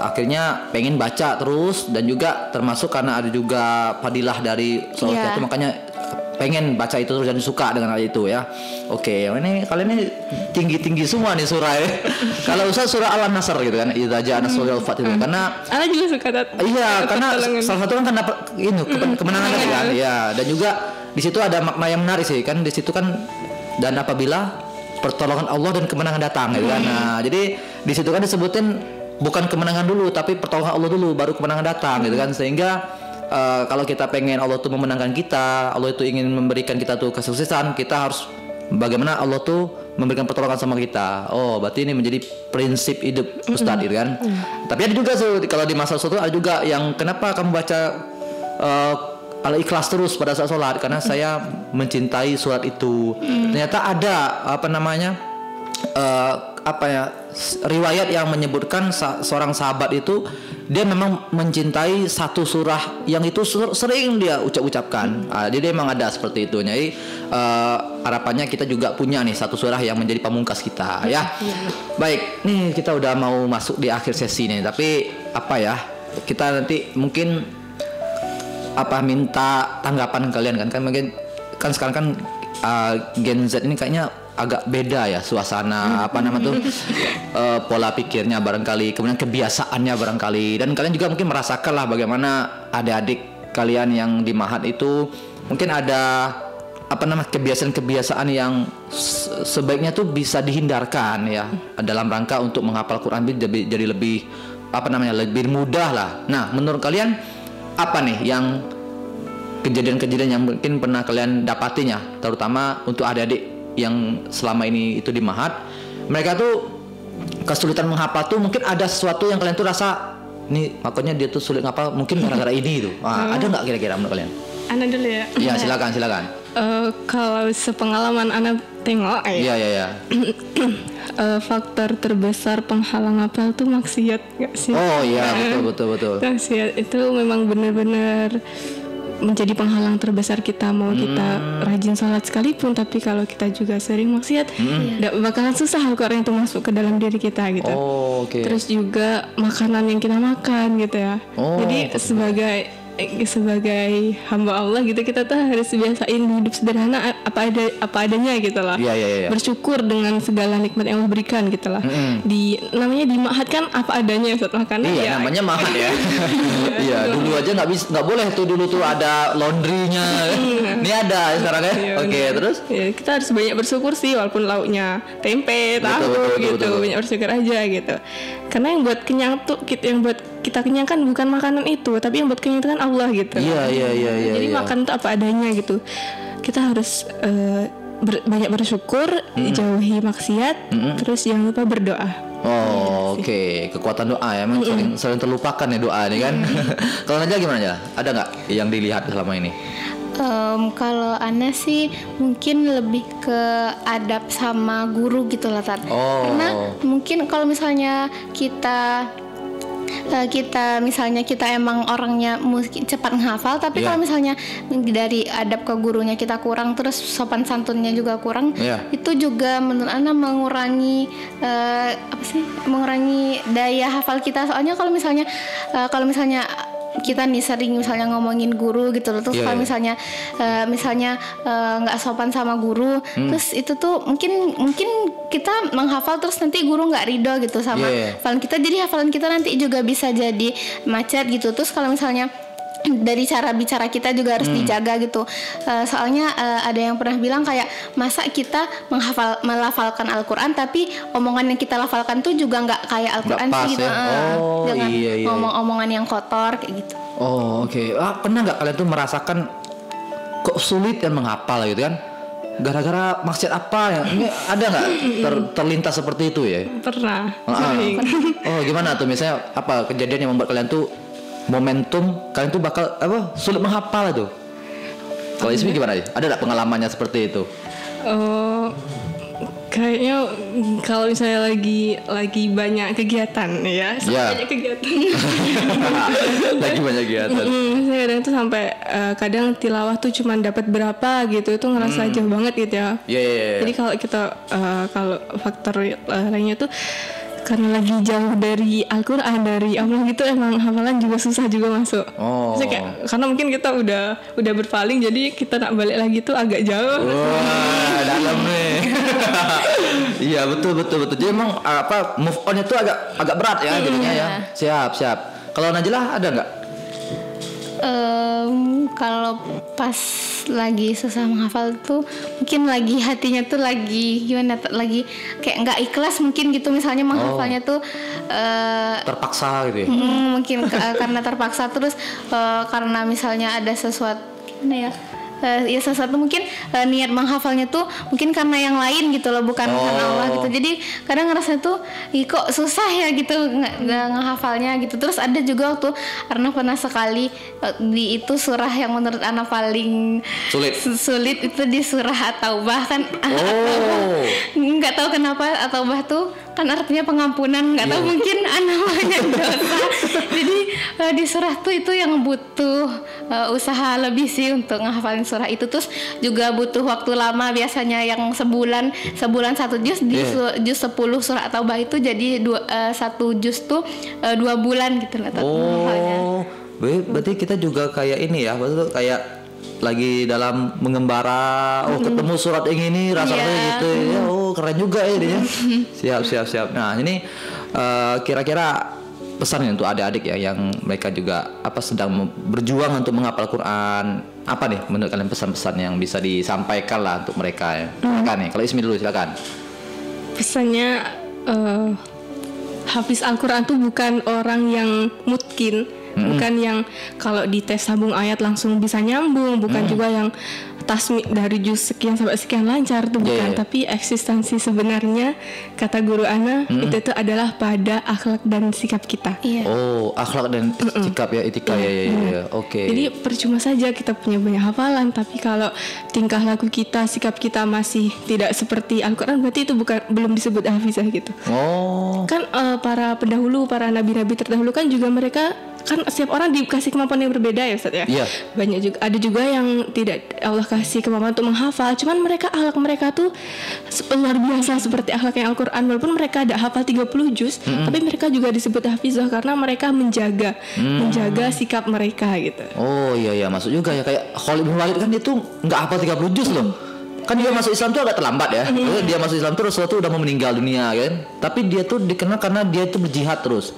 akhirnya pengen baca terus, dan juga termasuk karena ada juga fadilah dari surah itu, makanya pengen baca itu terus dan suka dengan hal itu ya. Oke, ini kalian ini tinggi semua nih surah ya. Kalau Ustaz surah Al-Nasr gitu kan, idza ja'a nasrul fath itu. Karena Ana juga suka iya, karena salah satu kan dapat ini kemenangan kan. Iya, dan juga di situ ada makna yang menarik sih kan, di situ kan dan apabila pertolongan Allah dan kemenangan datang gitu kan. Nah, jadi di situ kan disebutin bukan kemenangan dulu tapi pertolongan Allah dulu baru kemenangan datang gitu kan, sehingga kalau kita pengen Allah tuh memenangkan kita, Allah itu ingin memberikan kita tuh kesuksesan, kita harus bagaimana Allah tuh memberikan pertolongan sama kita. Oh, berarti ini menjadi prinsip hidup Ustadz gitu kan. Tapi ada juga kalau di masa sholat ada juga yang kenapa kamu baca Al-Ikhlas terus pada saat sholat, karena saya mencintai surat itu. Ternyata ada riwayat yang menyebutkan seorang sahabat itu dia memang mencintai satu surah yang itu sering dia ucapkan. Jadi memang ada seperti itu. Jadi harapannya kita juga punya nih satu surah yang menjadi pamungkas kita ya. Baik, nih kita udah mau masuk di akhir sesi nih, tapi kita nanti mungkin minta tanggapan kalian kan mungkin kan sekarang kan Gen Z ini kayaknya agak beda ya suasana pola pikirnya barangkali, kemudian kebiasaannya barangkali, dan kalian juga mungkin merasakan lah bagaimana adik-adik kalian yang di Mahat itu mungkin ada kebiasaan-kebiasaan yang sebaiknya tuh bisa dihindarkan ya dalam rangka untuk menghafal Quran jadi lebih lebih mudah lah. Nah, menurut kalian apa nih yang kejadian-kejadian yang mungkin pernah kalian dapatinya, terutama untuk adik-adik yang selama ini itu di Mahat, mereka tuh kesulitan menghafal tuh mungkin ada sesuatu yang kalian tuh rasa nih makanya dia tuh sulit ngapal mungkin gara-gara ini itu. Ada nggak kira-kira menurut kalian? Ana dulu ya. Iya, silakan. Kalau sepengalaman Ana tengok Iya. Faktor terbesar penghalang hafal tuh maksiat nggak sih? Oh iya, betul. Maksiat itu memang benar-benar menjadi penghalang terbesar kita, mau kita rajin sholat sekalipun, tapi kalau kita juga sering maksiat, bakalan susah Al-Quran itu masuk ke dalam diri kita gitu. Terus juga makanan yang kita makan gitu ya. Jadi sebagai hamba Allah gitu, kita tuh harus biasain hidup sederhana apa adanya gitu lah. Bersyukur dengan segala nikmat yang Allah berikan gitu lah. Namanya di Mahat kan apa adanya saat makan. Namanya Mahat ya. Iya, dulu aja nggak boleh tuh, dulu tuh ada laundrynya. Ini ada sekarang ya. Oke, terus? Ya, kita harus banyak bersyukur sih, walaupun lauknya tempe, tahu gitu. Banyak bersyukur aja gitu. Karena yang buat kenyang tuh, yang buat kita kenyang kan bukan makanan itu, tapi yang buat kenyang itu kan Allah gitu. Iya. Jadi makan tuh apa adanya gitu. Kita harus banyak bersyukur, jauhi maksiat, terus jangan lupa berdoa. Oke. Kekuatan doa ya, memang sering terlupakan ya doa ini kan. Kalau Najla gimana ya? Ada nggak yang dilihat selama ini? Kalau Ana sih mungkin lebih ke adab sama guru gitu lah Tat. Karena mungkin kalau misalnya kita misalnya kita emang orangnya mungkin cepat menghafal, tapi kalau misalnya dari adab ke gurunya kita kurang, terus sopan santunnya juga kurang, itu juga menurut Ana mengurangi mengurangi daya hafal kita. Soalnya kalau misalnya kita nih sering misalnya ngomongin guru gitu loh, terus kalau misalnya nggak sopan sama guru, terus itu tuh mungkin kita menghafal terus nanti guru nggak ridho gitu sama hafalan kita, jadi hafalan kita nanti juga bisa jadi macet gitu. Terus kalau misalnya dari cara bicara kita juga harus dijaga gitu. Soalnya ada yang pernah bilang kayak masa kita melafalkan Al-Quran tapi omongan yang kita lafalkan tuh juga nggak kayak Al-Quran sih gitu. Jangan ngomong omongan yang kotor kayak gitu. Oke. Pernah nggak kalian tuh merasakan kok sulit dan menghafal gitu kan? Gara-gara maksud apa ya? Ini ada nggak terlintas seperti itu ya? Pernah. Gimana tuh misalnya apa kejadian yang membuat kalian tuh momentum kalian tuh bakal sulit menghafal itu? Kalau Ismi gimana ya? Ada nggak pengalamannya seperti itu? Kayaknya kalau misalnya lagi banyak kegiatan ya, banyak kegiatan. Lagi banyak kegiatan. Saya kadang tuh sampai kadang tilawah tuh cuma dapat berapa gitu, itu ngerasa jauh banget gitu ya. Jadi kalau kita kalau faktor lainnya tuh karena lagi jauh dari Al-Quran, dari Allah gitu, emang hafalan juga susah juga masuk. Karena mungkin kita udah berpaling, jadi kita nak balik lagi tuh agak jauh. Wah, dalam nih. Iya betul. Jadi emang move on itu agak berat ya jadinya ya. Siap. Kalau Najlah ada nggak? Kalau pas lagi susah menghafal tuh mungkin lagi hatinya tuh lagi gimana, lagi kayak nggak ikhlas mungkin gitu, misalnya menghafalnya tuh terpaksa gitu ya. Mungkin karena terpaksa, terus karena misalnya ada sesuatu sesuatu mungkin niat menghafalnya tuh mungkin karena yang lain gitu loh, bukan karena Allah gitu. Jadi kadang ngerasa tuh kok susah ya gitu ngehafalnya gitu. Terus ada juga waktu karena pernah sekali di itu surah yang menurut Ana paling sulit itu di surah At-Taubah kan. Nggak tahu kenapa At-Taubah tuh kan artinya pengampunan, nggak tahu mungkin Ana banyak dosa. Jadi di surah tuh itu yang butuh usaha lebih sih untuk ngehafalin surah itu. Terus juga butuh waktu lama, biasanya yang sebulan satu juz. Di juz 10 surah At-Taubah itu jadi satu juz tuh 2 bulan gitu lah. Berarti kita juga kayak ini ya, betul kayak lagi dalam mengembara, ketemu surat yang ini rasanya gitu ya, keren juga ya dia. Siap. Nah ini kira-kira pesan untuk adik-adik ya yang mereka juga sedang berjuang untuk menghafal Quran, apa nih menurut kalian pesan-pesan yang bisa disampaikan lah untuk mereka ya? Silakan nih, kalau Ismi dulu silakan. Pesannya hafiz Al-Quran tuh bukan orang yang mutkin, bukan yang kalau dites sambung ayat langsung bisa nyambung, bukan juga yang tasmi dari juz sekian sampai sekian lancar tuh bukan, tapi eksistensi sebenarnya kata guru Ana itu adalah pada akhlak dan sikap kita. Akhlak dan sikap ya, etika ya. Oke. Jadi percuma saja kita punya banyak hafalan, tapi kalau tingkah laku kita, sikap kita masih tidak seperti Al-Quran, berarti itu belum disebut hafizah gitu. Kan para pendahulu, para nabi-nabi terdahulu kan juga mereka kan setiap orang dikasih kemampuan yang berbeda ya Ustaz ya. Banyak juga, ada juga yang tidak Allah kasih kemampuan untuk menghafal, cuman akhlak mereka tuh luar biasa seperti akhlak yang Al-Quran. Walaupun mereka ada hafal 30 juz, tapi mereka juga disebut hafizah karena mereka menjaga sikap mereka gitu. Masuk juga ya, kayak Khalid bin Walid kan itu nggak hafal 30 juz loh. Kan dia masuk Islam tuh agak terlambat ya. Dia masuk Islam tuh Rasulullah tuh udah mau meninggal dunia kan. Tapi dia tuh dikenal karena dia tuh berjihad terus.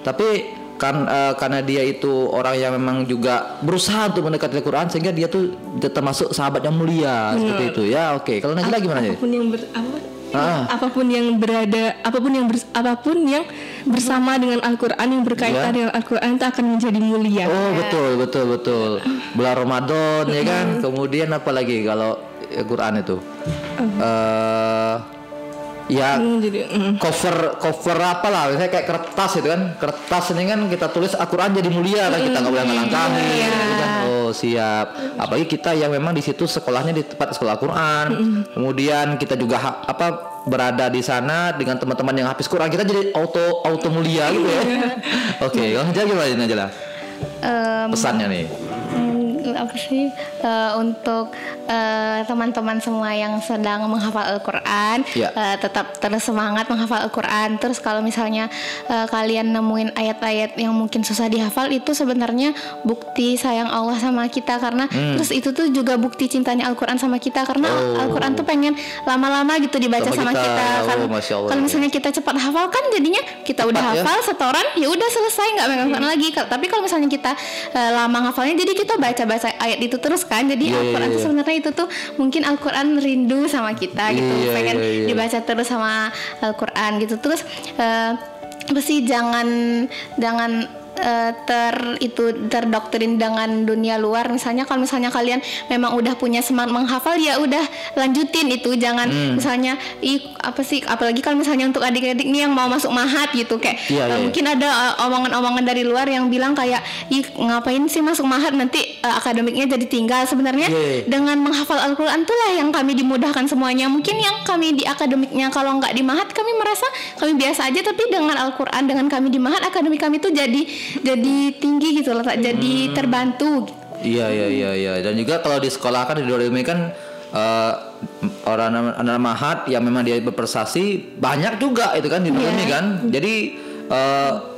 Tapi kan karena dia itu orang yang memang juga berusaha untuk mendekati Al-Quran, sehingga dia tuh termasuk sahabat yang mulia seperti itu ya. Kalau Najlah gimana ya? Apapun yang bersama dengan Al-Quran, yang berkaitan dengan Al-Quran itu akan menjadi mulia. Betul. Bulan Ramadan ya kan. Kemudian apa lagi kalau Al-Quran itu? Cover apa lah, misalnya kayak kertas itu kan, kertas ini kan kita tulis Al-Quran jadi mulia kan, kita nggak boleh ngelangkahin gitu kan. Oh siap. Apalagi kita yang memang di situ sekolahnya di tempat sekolah Quran. Kemudian kita juga berada di sana dengan teman-teman yang hafiz Quran, kita jadi auto mulia gitu ya. Oke, kalau gimana aja lah. Pesannya nih. Apa sih untuk teman-teman semua yang sedang menghafal Al-Quran, tetap terus semangat menghafal Al-Quran. Terus kalau misalnya kalian nemuin ayat-ayat yang mungkin susah dihafal, itu sebenarnya bukti sayang Allah sama kita, karena terus itu tuh juga bukti cintanya Al-Quran sama kita, karena Al-Quran tuh pengen lama-lama gitu dibaca sama kita. Kalau misalnya kita cepat hafal kan jadinya kita cepat, udah hafal setoran, ya udah selesai, nggak megang lagi. Tapi kalau misalnya kita lama hafalnya, jadi kita baca ayat itu terus kan, jadi Al-Quran itu sebenarnya itu tuh mungkin Al-Quran rindu sama kita gitu, pengen dibaca terus sama Al-Quran gitu. Terus mesti jangan terdoktrin dengan dunia luar. Misalnya kalau misalnya kalian memang udah punya semangat menghafal, ya udah lanjutin itu, jangan misalnya apalagi kalau misalnya untuk adik-adik nih yang mau masuk mahat gitu, kayak mungkin ada omongan-omongan dari luar yang bilang kayak ngapain sih masuk mahat, nanti akademiknya jadi tinggal. Sebenarnya dengan menghafal Al-Quran itulah yang kami dimudahkan semuanya. Mungkin yang kami di akademiknya kalau nggak di mahat kami merasa kami biasa aja, tapi dengan Al-Quran, dengan kami di mahat, akademik kami tuh jadi tinggi gitu loh, jadi terbantu. Iya. Dan juga kalau di sekolah kan di Doremi kan orang anak mahat yang memang dia berprestasi banyak juga itu kan di Doremi kan. Jadi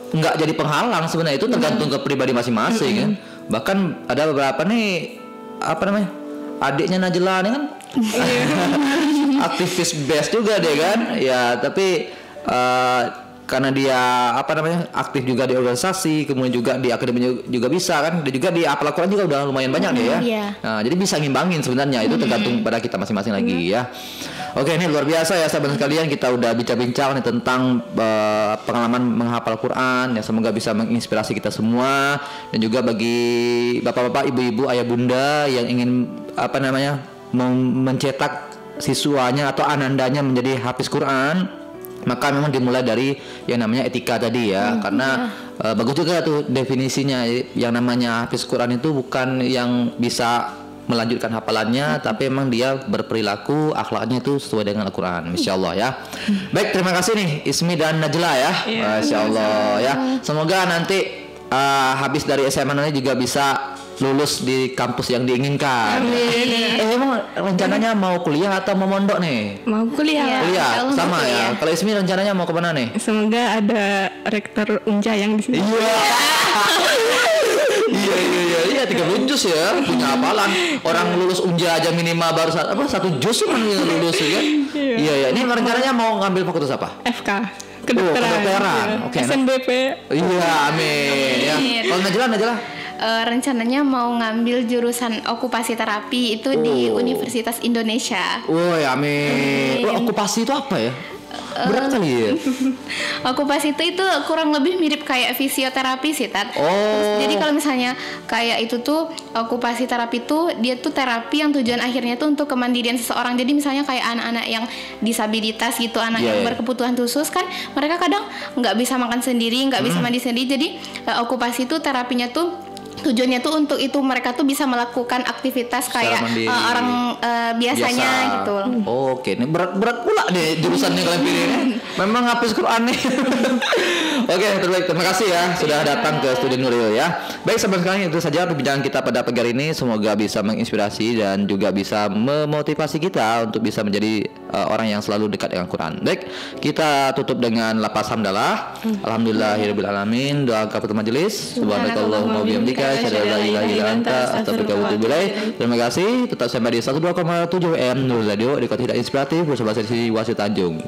nggak jadi penghalang sebenarnya, itu tergantung ke pribadi masing-masing kan. Bahkan ada beberapa nih adiknya Najla nih kan aktivis best juga dia kan. Ya tapi karena dia aktif juga di organisasi, kemudian juga di akademi juga bisa kan, dan juga di hafal Al-Quran juga udah lumayan banyak ya. Nah, jadi bisa ngimbangin sebenarnya, itu tergantung pada kita masing-masing lagi ya. Oke, ini luar biasa ya sahabat sekalian, kita udah bincang-bincang nih tentang pengalaman menghafal Quran ya, semoga bisa menginspirasi kita semua, dan juga bagi bapak-bapak, ibu-ibu, ayah bunda yang ingin mencetak siswanya atau anandanya menjadi hafiz Quran, maka memang dimulai dari yang namanya etika tadi ya, karena bagus juga tuh definisinya, yang namanya hafiz Quran itu bukan yang bisa melanjutkan hafalannya, tapi memang dia berperilaku akhlaknya itu sesuai dengan Al-Quran, Masya Allah ya. Baik, terima kasih nih Ismi dan Najla ya, Masya Allah ya. Semoga nanti habis dari SMA nanti juga bisa lulus di kampus yang diinginkan. Amin. Emang rencananya mau kuliah atau mau mondok nih? Mau kuliah. Kuliah sama ya. Kalau Ismi rencananya mau kemana nih? Semoga ada rektor Unja yang di sini. Iya, 3 juz ya, punya hafalan. Orang lulus Unja aja minimal baru satu juz kan yang lulus ya. Iya. Ini rencananya mau ngambil fakultas apa? FK. Kedokteran. Oke. SNBP. Iya, amin ya. Kalau Najla? Rencananya mau ngambil jurusan okupasi terapi itu di Universitas Indonesia. Ya amin. Okupasi itu apa ya? Berat kali ya. Okupasi itu kurang lebih mirip kayak fisioterapi sih, Tat. Jadi kalau misalnya kayak itu tuh okupasi terapi tuh dia tuh terapi yang tujuan akhirnya tuh untuk kemandirian seseorang. Jadi misalnya kayak anak-anak yang disabilitas gitu, anak yang berkebutuhan khusus kan, mereka kadang nggak bisa makan sendiri, nggak bisa mandi sendiri. Jadi okupasi itu terapinya tuh tujuannya tuh untuk itu, mereka tuh bisa melakukan aktivitas kayak orang biasanya gitu. Oke, ini berat pula nih jurusannya kalian pilih nih. Memang hafiz Quran nih. Oke, terbaik. Terima kasih ya sudah datang ke Studio Nuril ya. Baik, sahabat sekalian, itu saja perbincangan kita pada pagi hari ini. Semoga bisa menginspirasi dan juga bisa memotivasi kita untuk bisa menjadi orang yang selalu dekat dengan Quran. Baik, kita tutup dengan lafaz hamdalah. Alhamdulillahirabbil alamin. Doa kafatul majelis. Subhanakallahumma wa bihamdika asyhadu an la ilaha illa anta astaghfiruka wa atubu ilaik. Terima kasih. Tetap sampai di 102,7 FM Nuril Radio, di Kota Hidayah Inspiratif bersama saya Wasit Tanjung.